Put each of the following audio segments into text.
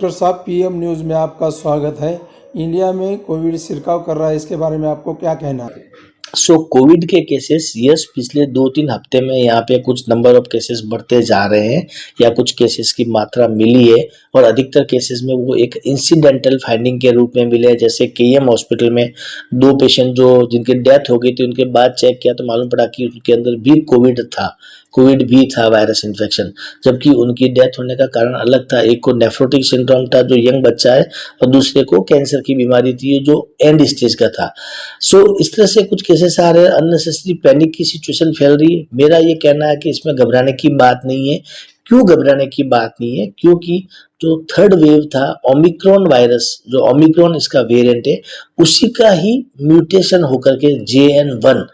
Doctor साहब, PM news में आपका स्वागत है। इंडिया में कोविड छिड़काव कर रहा है, इसके बारे में आपको क्या कहना है? कोविड के केसेस यस पिछले 2-3 हफ्ते में यहाँ पे कुछ नंबर ऑफ केसेस बढ़ते जा रहे हैं या कुछ केसेस की मात्रा मिली है और अधिकतर केसेस में वो एक इंसिडेंटल फाइंडिंग के रूप में मिले हैं। जैसे केईएम हॉस्पिटल में 2 पेशेंट जो जिनकी डेथ हो गई थी, उनके बाद चेक किया तो मालूम पड़ा कि उनके अंदर भी कोविड भी था, वायरस इन्फेक्शन, जबकि उनकी डेथ होने का कारण अलग था। एक को नेफ्रोटिक सिंड्रोम था जो यंग बच्चा है और दूसरे को कैंसर की बीमारी थी जो एंड स्टेज का था। इस तरह से कुछ केसेस आ रहे हैं, अननेसेसरी पैनिक की सिचुएशन फैल रही है। मेरा ये कहना है कि इसमें घबराने की बात नहीं है। क्यों घबराने की बात नहीं है? क्योंकि जो थर्ड वेव था ओमिक्रॉन वायरस, जो ओमिक्रॉन इसका वेरिएंट है, उसी का ही म्यूटेशन होकर के JN1,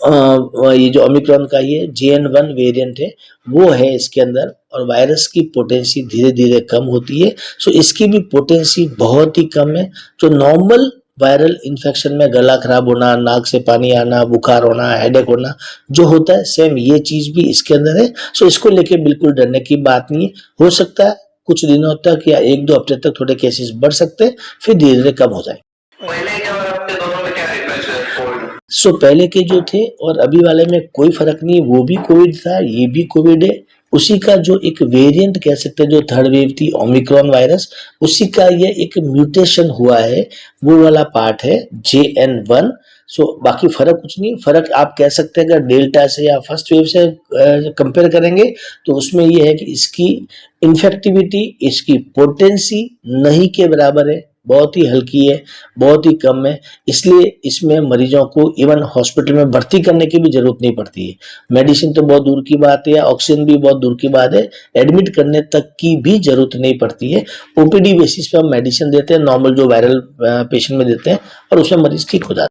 ये जो ओमिक्रॉन का ये JN1 वेरिएंट है वो है इसके अंदर, और वायरस की पोटेंसी धीरे धीरे कम होती है। इसकी भी पोटेंसी बहुत ही कम है। जो नॉर्मल वायरल इन्फेक्शन में गला खराब होना, नाक से पानी आना, बुखार होना, हेडेक होना जो होता है, सेम ये चीज भी इसके अंदर है। इसको लेके बिल्कुल डरने की बात नहीं है। हो सकता है कुछ दिनों तक या 1-2 हफ्ते तक थोड़े केसेस बढ़ सकते हैं, फिर धीरे धीरे कम हो जाए। पहले के जो थे और अभी वाले में कोई फर्क नहीं, वो भी कोविड था, ये भी कोविड है। उसी का जो एक वेरिएंट कह सकते हैं, जो थर्ड वेव थी ओमिक्रॉन वायरस, उसी का ये एक म्यूटेशन हुआ है, वो वाला पार्ट है JN1। बाकी फर्क कुछ नहीं। फर्क आप कह सकते हैं अगर डेल्टा से या फर्स्ट वेव से कंपेयर करेंगे तो उसमें ये है कि इसकी इन्फेक्टिविटी, इसकी पोटेंसी नहीं के बराबर है, बहुत ही हल्की है, बहुत ही कम है। इसलिए इसमें मरीजों को इवन हॉस्पिटल में भर्ती करने की भी जरूरत नहीं पड़ती है। मेडिसिन तो बहुत दूर की बात है, ऑक्सीजन भी बहुत दूर की बात है, एडमिट करने तक की भी जरूरत नहीं पड़ती है। OPD बेसिस पे हम मेडिसिन देते हैं, नॉर्मल जो वायरल पेशेंट में देते हैं, और उसमें मरीज ठीक हो जाता है।